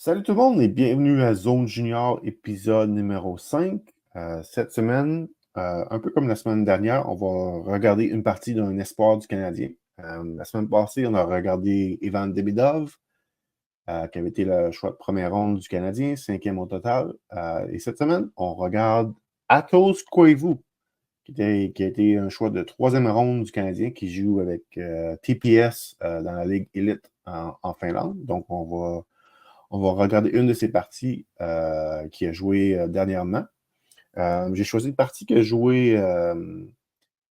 Salut tout le monde et bienvenue à Zone Junior, épisode numéro 5. Cette semaine, un peu comme la semaine dernière, on va regarder une partie d'un espoir du Canadien. La semaine passée, on a regardé Ivan Demidov, qui avait été le choix de première ronde du Canadien, cinquième au total. Et cette semaine, on regarde Atos Koivu, qui a été un choix de troisième ronde du Canadien, qui joue avec TPS dans la Ligue Elite en Finlande. Donc, on va regarder une de ses parties qu'il a joué dernièrement. J'ai choisi une partie que joué.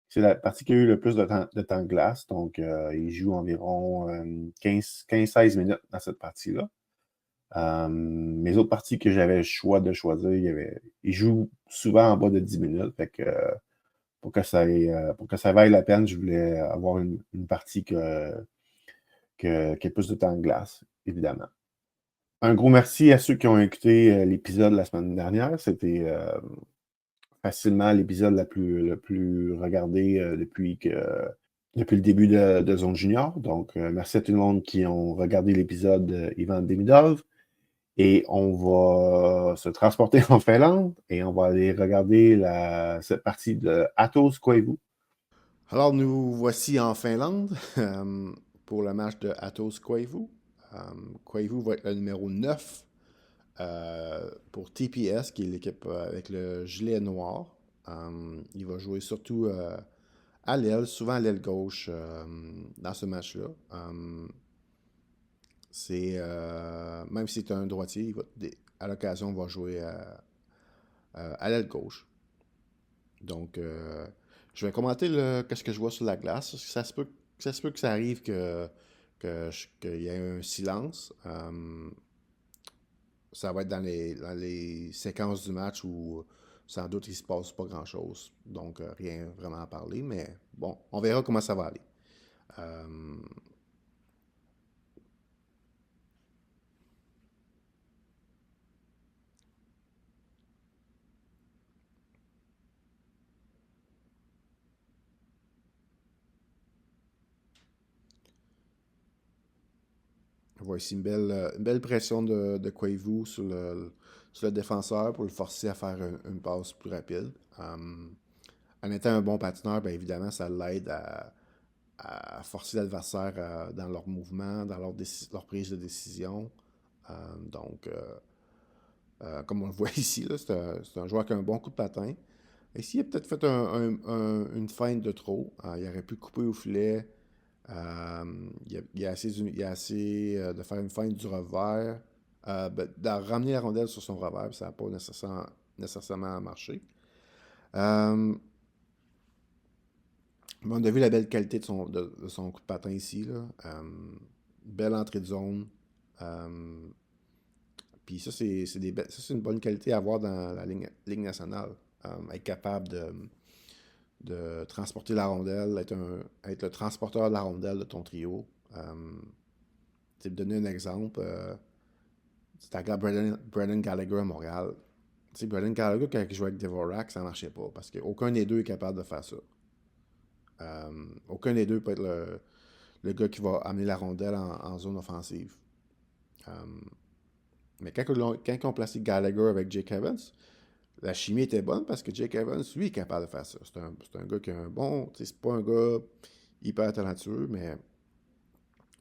C'est la partie qui a eu le plus de temps de glace. Donc, il joue environ 15-16 minutes dans cette partie-là. Mes autres parties que j'avais le choix de choisir, il joue souvent en bas de 10 minutes. Fait que, pour que ça vaille la peine, je voulais avoir une partie qui a plus de temps de glace, évidemment. Un gros merci à ceux qui ont écouté l'épisode la semaine dernière. C'était facilement l'épisode le plus regardé depuis le début de Zone Junior. Donc, merci à tout le monde qui ont regardé l'épisode d'Ivan Demidov. Et on va se transporter en Finlande et on va aller regarder cette partie de Atos Koivu. Alors, nous voici en Finlande pour le match de Atos Koivu. Koivu va être le numéro 9 pour TPS, qui est l'équipe avec le gilet noir. Il va jouer surtout à l'aile, souvent à l'aile gauche dans ce match-là. Même si c'est un droitier, à l'occasion, il va jouer à l'aile gauche. Donc, je vais commenter qu'est-ce que je vois sur la glace. Ça se peut que ça arrive qu'il y ait un silence. Ça va être dans les séquences du match où sans doute il se passe pas grand-chose. Donc, rien vraiment à parler. Mais bon, on verra comment ça va aller. Euh, on voit ici une belle pression de Koivu sur le défenseur pour le forcer à faire une passe plus rapide. En étant un bon patineur, bien évidemment, ça l'aide à forcer l'adversaire dans leur mouvement, dans leur prise de décision. Comme on le voit ici, là, c'est un joueur qui a un bon coup de patin. Ici, il a peut-être fait une feinte de trop. Il aurait pu couper au filet. Il a essayé de faire une feinte du revers, de ramener la rondelle sur son revers, puis ça n'a pas nécessairement marché. Euh, On a vu la belle qualité de son coup de patin ici, là. Belle entrée de zone. Euh, Puis ça, ça, c'est une bonne qualité à avoir dans la ligne nationale. Être capable de transporter la rondelle, être le transporteur de la rondelle de ton trio. Tu donner un exemple, tu regardes Brendan Gallagher à Montréal. Tu sais, Brendan Gallagher, quand il jouait avec Dvorak, ça marchait pas parce qu'aucun des deux est capable de faire ça. Aucun des deux peut être le gars qui va amener la rondelle en zone offensive. Euh, mais quand ils ont placé Gallagher avec Jake Evans, la chimie était bonne parce que Jake Evans, lui, est capable de faire ça. C'est un gars qui a un bon. C'est pas un gars hyper talentueux, mais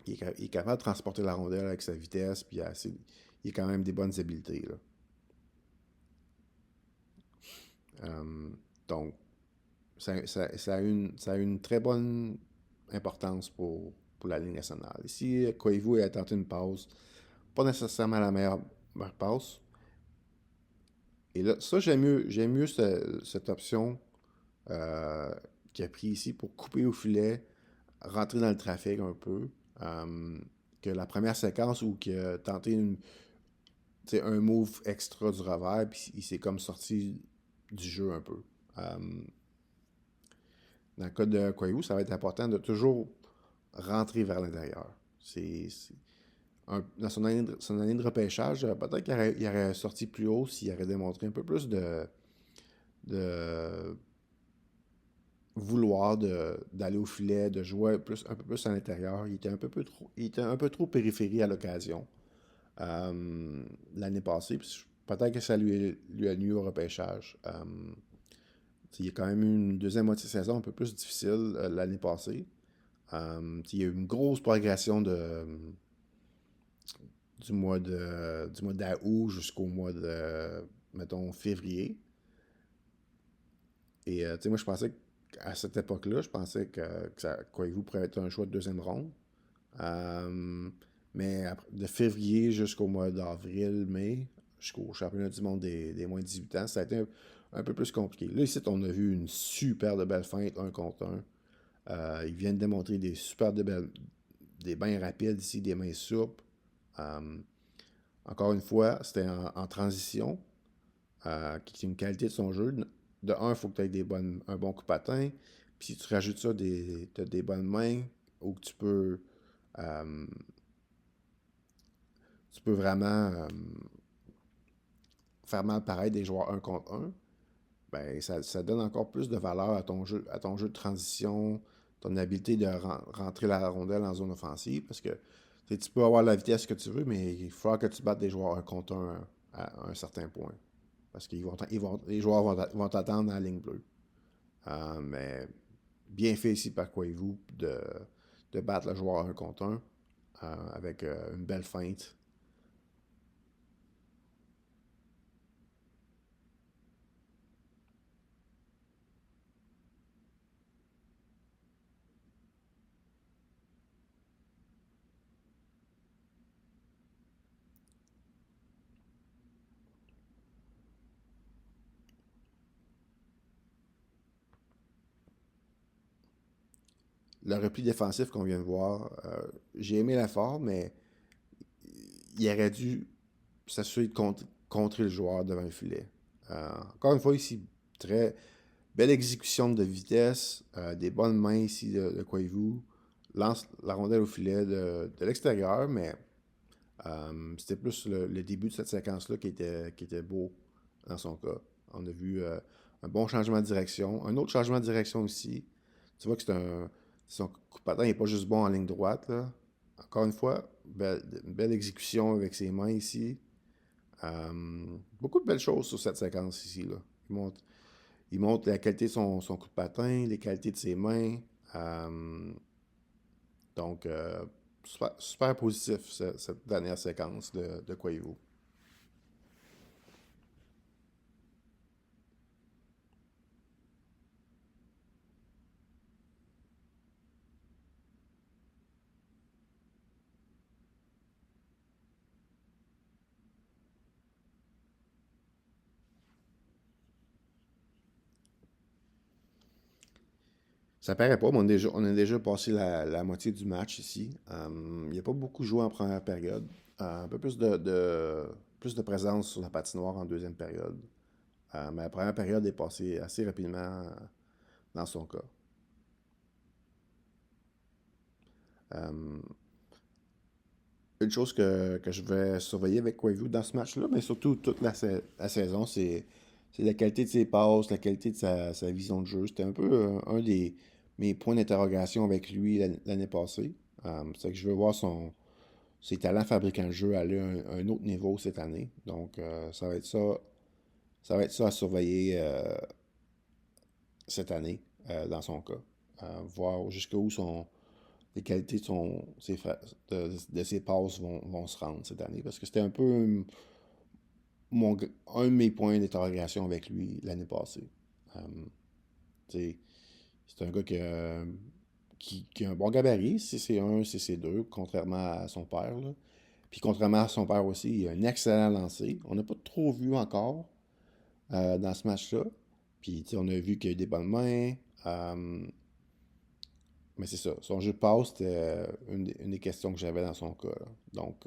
il est capable de transporter la rondelle avec sa vitesse, puis il a quand même des bonnes habiletés. Là. Euh, donc, ça a une très bonne importance pour la Ligue nationale. Ici, Koivu a tenté une passe, pas nécessairement la meilleure passe. Et là, ça, j'aime mieux cette option euh, qu'il a pris ici pour couper au filet, rentrer dans le trafic un peu, euh, que la première séquence où il a tenté un move extra du revers, puis il s'est comme sorti du jeu un peu. Euh, Dans le cas de Koivu, ça va être important de toujours rentrer vers l'intérieur. Dans son année de repêchage, peut-être qu'il aurait sorti plus haut s'il aurait démontré un peu plus de vouloir d'aller au filet, de jouer un peu plus à l'intérieur. Il était un peu trop périphérie à l'occasion. l'année passée. Peut-être que ça lui a nuit au repêchage. Il y a quand même eu une deuxième moitié de saison un peu plus difficile l'année passée. Il y a eu une grosse progression du mois d'août jusqu'au mois de, mettons, février. Et moi, je pensais qu'à cette époque-là, je pensais que Koivu pourrait être un choix de deuxième ronde. Euh, mais de février jusqu'au mois d'avril, mai, jusqu'au championnat du monde des moins de 18 ans, ça a été un peu plus compliqué. Là, ici, on a vu une super de belle feinte, un contre un. Ils viennent démontrer des super de belles, des bains rapides ici, des mains souples. Euh, Encore une fois, c'était en transition, qui est une qualité de son jeu. De un, il faut que tu aies un bon coup de patin. Puis si tu rajoutes ça, tu as des bonnes mains, ou que euh, tu peux vraiment faire mal pareil des joueurs un contre un, ben ça donne encore plus de valeur à ton jeu de transition, ton habileté de rentrer la rondelle en zone offensive, parce que tu peux avoir la vitesse que tu veux, mais il faudra que tu battes des joueurs un contre un à un certain point. Parce que les joueurs vont t'attendre dans la ligne bleue. Mais bien fait ici par Koivu de battre le joueur un contre un avec une belle feinte. Le repli défensif qu'on vient de voir, j'ai aimé l'effort, mais il aurait dû s'assurer de contrer le joueur devant le filet. Encore une fois, ici, très belle exécution de vitesse, des bonnes mains ici de Koivu. Lance la rondelle au filet de l'extérieur, mais c'était plus le début de cette séquence-là qui était beau dans son cas. On a vu un bon changement de direction, un autre changement de direction aussi. Tu vois que son coup de patin n'est pas juste bon en ligne droite, là. Encore une fois, une belle exécution avec ses mains ici. Beaucoup de belles choses sur cette séquence ici, là. Il montre la qualité de son coup de patin, les qualités de ses mains. Euh, donc, super positif, cette dernière séquence de Quavo. Ça paraît pas, mais on a déjà passé la moitié du match ici. Il n'y a pas beaucoup joué en première période. Un peu plus de présence sur la patinoire en deuxième période. Mais la première période est passée assez rapidement dans son cas. Euh, une chose que je vais surveiller avec Quavo dans ce match-là, mais surtout toute la saison, c'est la qualité de ses passes, la qualité de sa vision de jeu. C'était un peu un des mes points d'interrogation avec lui l'année passée. C'est que je veux voir ses talents fabricant le jeu aller à un autre niveau cette année. Donc, ça va être ça à surveiller cette année dans son cas. Voir jusqu'où les qualités de ses passes vont se rendre cette année. Parce que c'était un peu un de mes points d'interrogation avec lui l'année passée. Euh, c'est un gars qui a un bon gabarit, CC1, CC2, contrairement à son père. Là. Puis contrairement à son père aussi, il a un excellent lancer. On n'a pas trop vu encore dans ce match-là. Puis on a vu qu'il a eu des bonnes mains. Mais c'est ça. Son jeu de passe, c'était une des questions que j'avais dans son cas. Là. Donc,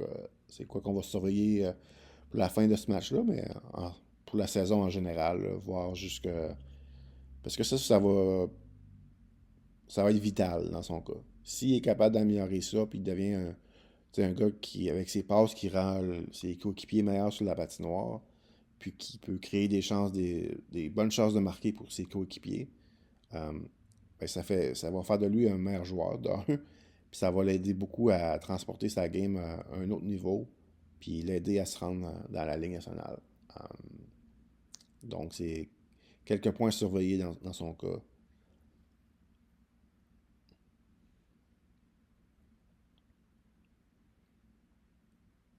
c'est quoi qu'on va surveiller pour la fin de ce match-là, mais pour la saison en général, là, voir jusque. Parce que ça va être vital dans son cas. S'il est capable d'améliorer ça, puis il devient un gars qui, avec ses passes, qui rend ses coéquipiers meilleurs sur la patinoire, puis qui peut créer des bonnes chances de marquer pour ses coéquipiers, euh, ben ça va faire de lui un meilleur joueur, d'un, puis ça va l'aider beaucoup à transporter sa game à un autre niveau, puis l'aider à se rendre dans la Ligue nationale. Donc, c'est quelques points surveillés dans son cas.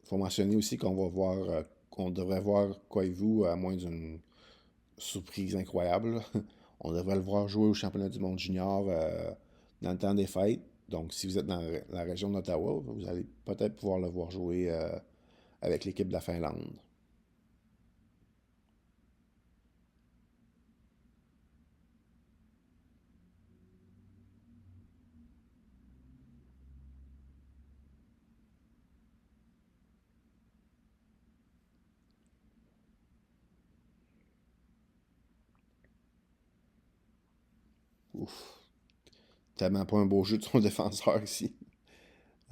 Il faut mentionner aussi qu'on devrait voir Koivu à moins d'une surprise incroyable. On devrait le voir jouer au championnat du monde junior dans le temps des fêtes. Donc, si vous êtes dans la région d'Ottawa, vous allez peut-être pouvoir le voir jouer avec l'équipe de la Finlande. Ouf. Tellement pas un beau jeu de son défenseur ici.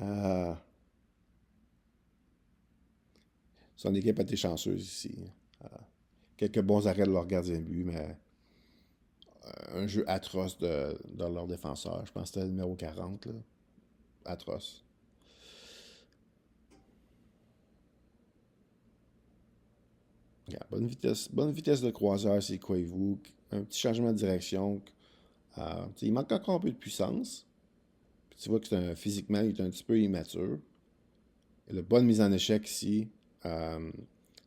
Euh, Son équipe a été chanceuse ici. Euh, Quelques bons arrêts de leur gardien de but, mais un jeu atroce de leur défenseur. Je pense que c'était le numéro 40, là. Atroce. Yeah, bonne vitesse de croiseur, c'est Koivu. Un petit changement de direction. Il manque encore un peu de puissance. Puis tu vois que physiquement, il est un petit peu immature. Il a bonne mise en échec ici. Euh,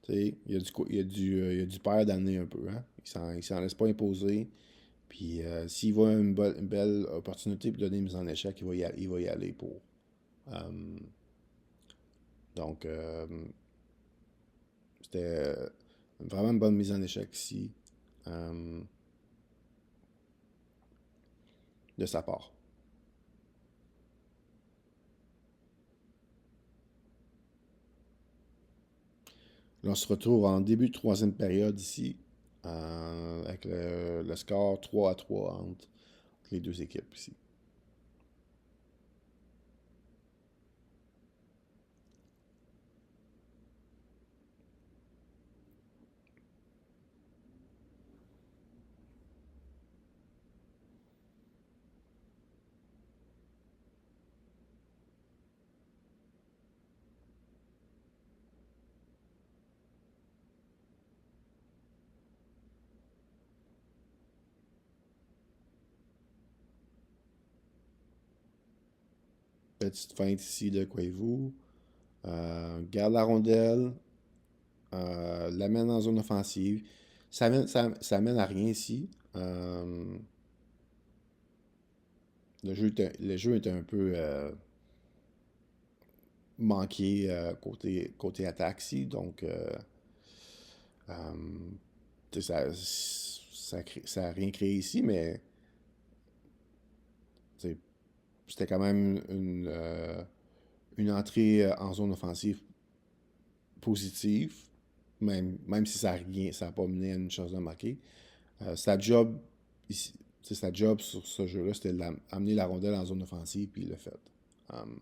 il y a du père d'année un peu. Hein? Il s'en laisse pas imposer. Puis s'il voit une belle opportunité pour donner une mise en échec, il va y aller pour. Euh, donc, c'était vraiment une bonne mise en échec ici de sa part. Là, on se retrouve en début de troisième période ici, avec le score 3-3 entre les deux équipes ici. Petite feinte ici de Koivu. Garde la rondelle, l'amène en zone offensive. Ça mène à rien ici. Le jeu était un peu manqué côté attaque ici. Donc, ça a rien créé ici, mais c'était quand même une entrée en zone offensive positive, même si ça n'a pas mené à une chose de marquer. Sa job ici, sa job sur ce jeu-là, c'était d'amener la rondelle en zone offensive, puis il l'a fait. Um,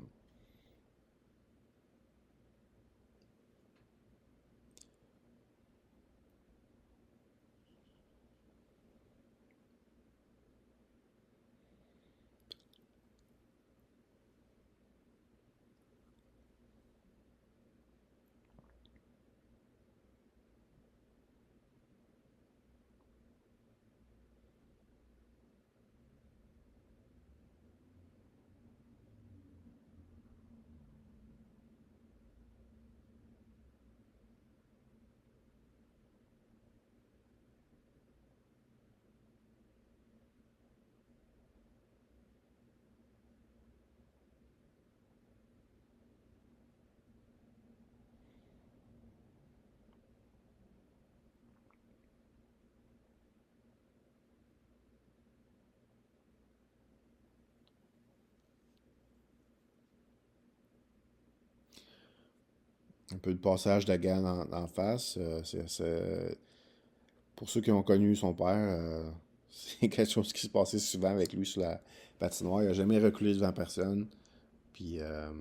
un peu de passage de Gann en face. Pour ceux qui ont connu son père, c'est quelque chose qui se passait souvent avec lui sur la patinoire. Il n'a jamais reculé devant personne. Puis, ça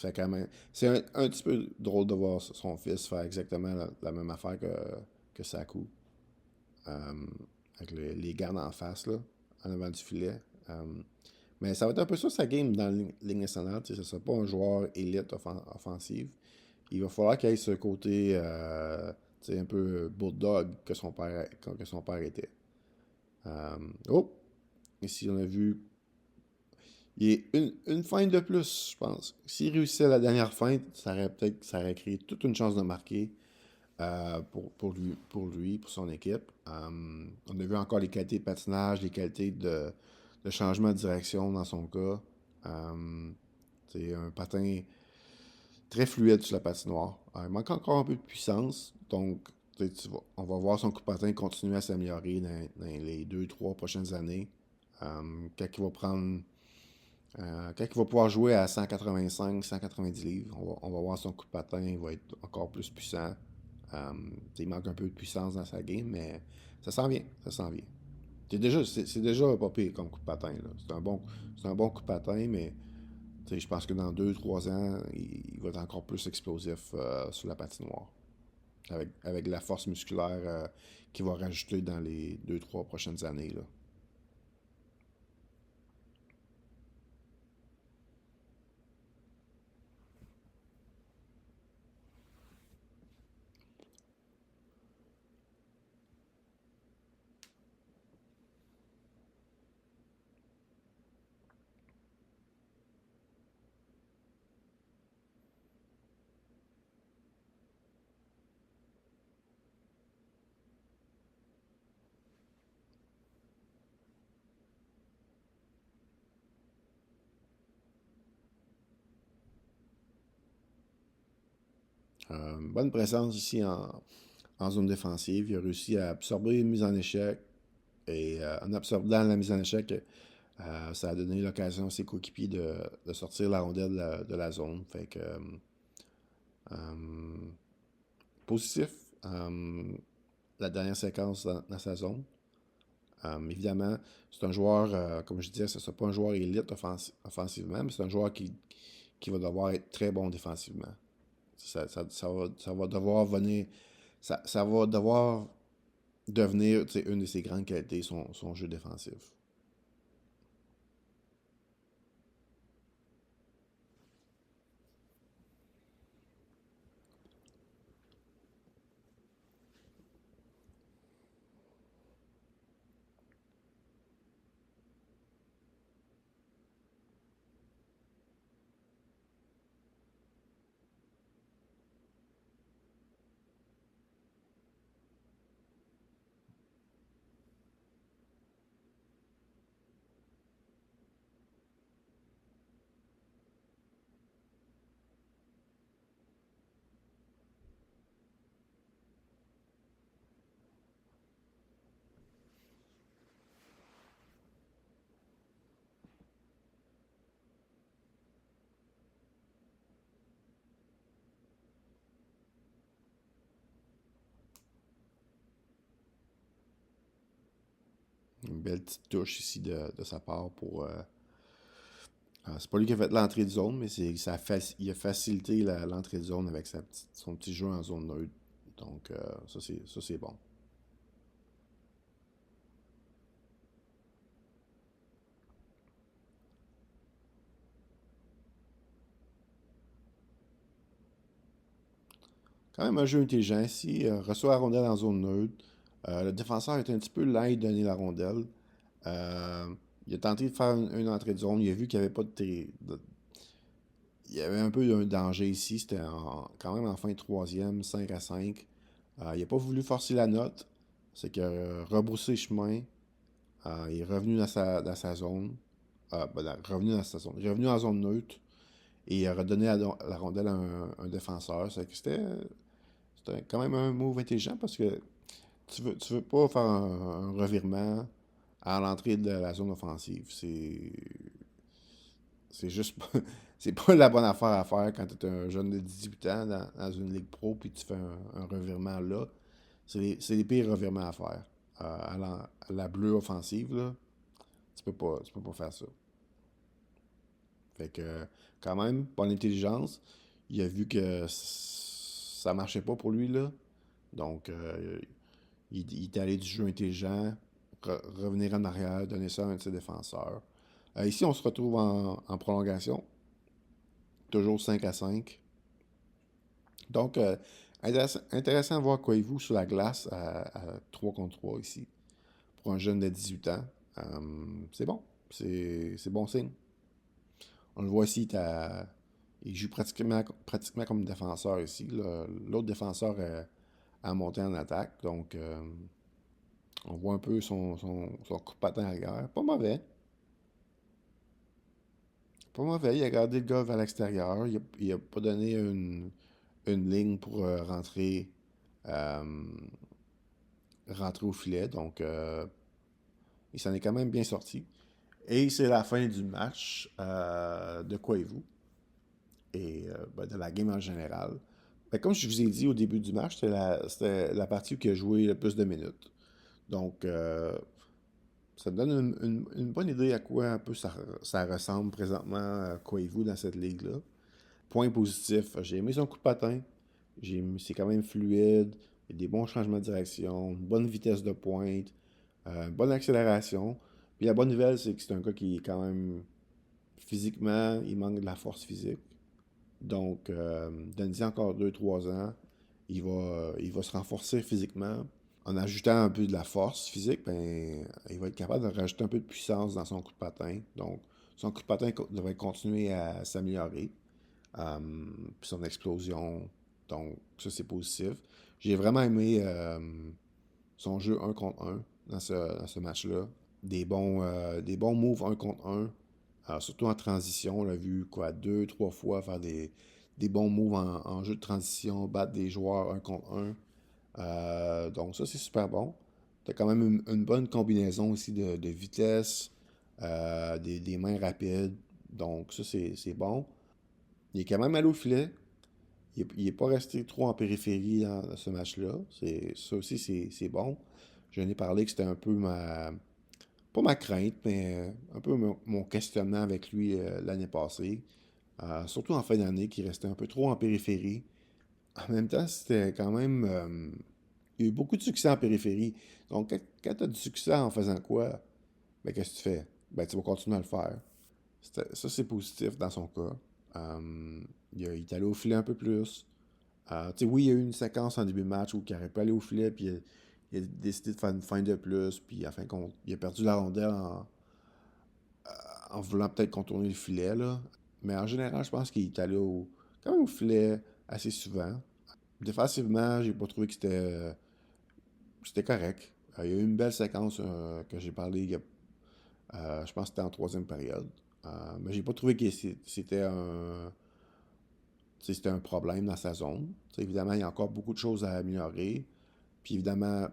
fait quand même. C'est un petit peu drôle de voir son fils faire exactement la même affaire que Saku. Euh, avec les gardes en face, là, en avant du filet. Euh, mais ça va être un peu ça sa game dans la Ligue nationale. Ce ne sera pas un joueur élite offensive. il va falloir qu'il ait ce côté un peu bulldog que son père était. Oh! Ici, on a vu. Il y a une feinte de plus, je pense. S'il réussissait la dernière feinte, ça aurait créé toute une chance de marquer pour son équipe. On a vu encore les qualités de patinage, les qualités de changement de direction dans son cas. C'est un patin très fluide sur la patinoire. Il manque encore un peu de puissance, donc on va voir son coup de patin continuer à s'améliorer dans les 2, 3 prochaines années. Quand il va prendre. Quand il va pouvoir jouer à 185, 190 livres, on va voir son coup de patin, il va être encore plus puissant. Il manque un peu de puissance dans sa game, mais ça s'en vient, ça s'en vient. C'est déjà pas pire comme coup de patin. Là. C'est un bon coup de patin, mais je pense que dans 2, 3 ans, il va être encore plus explosif sur la patinoire. Avec la force musculaire qu'il va rajouter dans les 2, 3 prochaines années. Là. Bonne présence ici en zone défensive. Il a réussi à absorber une mise en échec. Et en absorbant la mise en échec, ça a donné l'occasion à ses coéquipiers de sortir la rondelle de la zone. Fait que euh, positif. La dernière séquence dans sa zone. Évidemment, c'est un joueur, comme je disais, ce n'est pas un joueur élite offensivement, mais c'est un joueur qui va devoir être très bon défensivement. Ça va devoir venir. Ça va devoir devenir une de ses grandes qualités, son jeu défensif. Une belle petite touche ici de sa part pour. C'est pas lui qui a fait l'entrée de zone, mais il a facilité l'entrée de zone avec son petit jeu en zone neutre. Donc, ça, c'est bon. Quand même un jeu intelligent ici. Reçoit la rondelle en zone neutre. Le défenseur est un petit peu lent à donner la rondelle. Euh, il a tenté de faire une entrée de zone. Il a vu qu'il n'y avait pas il y avait un peu d'un danger ici. C'était quand même en fin de troisième, 5-5. Il n'a pas voulu forcer la note. C'est qu'il a rebroussé chemin. Il est revenu dans sa zone. Revenu dans sa zone. Il est revenu en zone neutre. Et il a redonné la rondelle à un défenseur. C'était quand même un move intelligent parce que tu veux pas faire un revirement à l'entrée de la zone offensive. C'est juste pas, c'est pas la bonne affaire à faire quand tu es un jeune de 18 ans dans une ligue pro puis tu fais un revirement là. C'est les pires revirements à faire. À la bleue offensive, là, tu peux pas faire ça. Fait que, quand même, bonne intelligence. Il a vu que ça marchait pas pour lui, là. Donc, il est allé du jeu intelligent, revenir en arrière, donner ça à un de ses défenseurs. Ici, on se retrouve en prolongation. Toujours 5-5. Donc, intéressant de voir Koivu sur la glace à 3 contre 3 ici, pour un jeune de 18 ans. C'est bon. C'est bon signe. On le voit ici, il joue pratiquement comme défenseur ici. L'autre défenseur a monté en attaque. Donc, on voit un peu son coup de patin arrière. Pas mauvais. Pas mauvais. Il a gardé le gars vers l'extérieur. Il a pas donné une ligne pour euh, rentrer au filet. Donc, il s'en est quand même bien sorti. Et c'est la fin du match de Koivu et de la game en général. Ben, comme je vous ai dit au début du match, c'était la partie qui a joué le plus de minutes. Donc, ça me donne une bonne idée à quoi un peu ça ressemble présentement à Koivu dans cette ligue-là. Point positif, j'ai aimé son coup de patin. C'est quand même fluide. Il y a des bons changements de direction, une bonne vitesse de pointe, une bonne accélération. Puis la bonne nouvelle, c'est que c'est un gars qui est quand même physiquement, il manque de la force physique. Donc, donne-y encore 2 3 ans, il va se renforcer physiquement. En ajoutant un peu de la force physique, ben, il va être capable de rajouter un peu de puissance dans son coup de patin. Donc, son coup de patin devrait continuer à s'améliorer. Puis son explosion. Donc, ça, c'est positif. J'ai vraiment aimé son jeu 1 contre 1 dans ce match-là. Des bons moves 1 contre 1. Surtout en transition, on l'a vu quoi, 2 3 fois faire des bons moves en jeu de transition, battre des joueurs 1 contre 1. Donc ça, c'est super bon. T'as quand même une bonne combinaison aussi de vitesse, des mains rapides. Donc ça, c'est bon. Il est quand même allé au filet. Il est pas resté trop en périphérie dans ce match-là. Ça aussi, c'est bon. J'en ai parlé que c'était un peu pas ma crainte, mais un peu mon questionnement avec lui l'année passée. Surtout en fin d'année, qui restait un peu trop en périphérie. En même temps, c'était quand même. Il y a eu beaucoup de succès en périphérie. Donc, quand tu as du succès en faisant quoi, ben, qu'est-ce que tu fais? Ben, tu vas continuer à le faire. Ça, c'est positif dans son cas. Il est allé au filet un peu plus. Tu sais, oui, il y a eu une séquence en début de match où il n'aurait pas allé au filet, puis il a décidé de faire une fin de plus, puis à fin compte, il a perdu la rondelle en voulant peut-être contourner le filet, là. Mais en général, je pense qu'il est allé quand même au filet assez souvent. Défensivement, j'ai pas trouvé que c'était correct. Il y a eu une belle séquence que j'ai parlé, je pense que c'était en troisième période. Mais j'ai pas trouvé que c'était un problème dans sa zone. T'sais, évidemment, il y a encore beaucoup de choses à améliorer. Puis évidemment,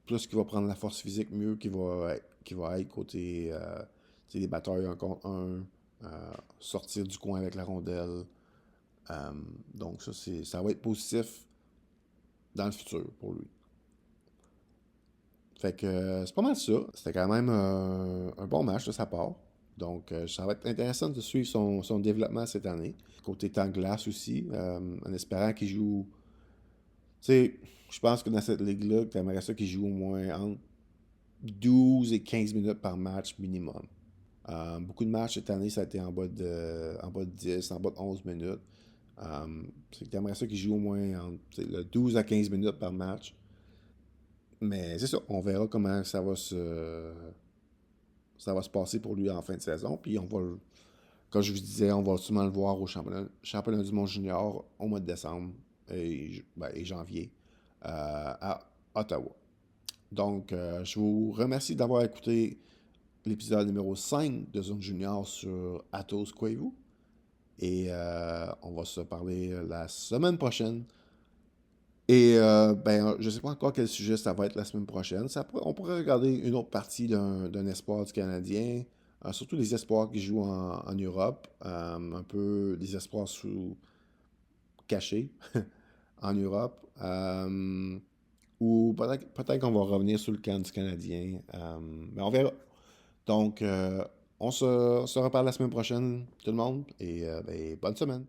plus qu'il va prendre la force physique, mieux qu'il va être côté des batailles 1 contre 1, sortir du coin avec la rondelle. Euh, donc ça va être positif dans le futur pour lui. Fait que c'est pas mal ça. C'était quand même un bon match de sa part. Donc ça va être intéressant de suivre son développement cette année. Côté temps de glace aussi, en espérant qu'il joue. Tu sais, je pense que dans cette ligue-là, tu aimerais ça qu'il joue au moins entre 12 et 15 minutes par match minimum. Beaucoup de matchs cette année, ça a été en bas de 10, en bas de 11 minutes. C'est que tu aimerais ça qu'il joue au moins entre 12 à 15 minutes par match. Mais c'est ça, on verra comment ça va se passer pour lui en fin de saison. Puis comme je vous disais, on va sûrement le voir au championnat du monde junior au mois de décembre et janvier à Ottawa. Donc, je vous remercie d'avoir écouté l'épisode numéro 5 de Zone Junior sur Atos Koivu. Et on va se parler la semaine prochaine. Et ben, je ne sais pas encore quel sujet ça va être la semaine prochaine. On pourrait regarder une autre partie d'un espoir du Canadien, surtout les espoirs qui jouent en Europe, un peu des espoirs cachés en Europe. Ou peut-être qu'on va revenir sur le camp du Canadien. Mais on verra. Donc, on se reparle la semaine prochaine, tout le monde, et ben, bonne semaine.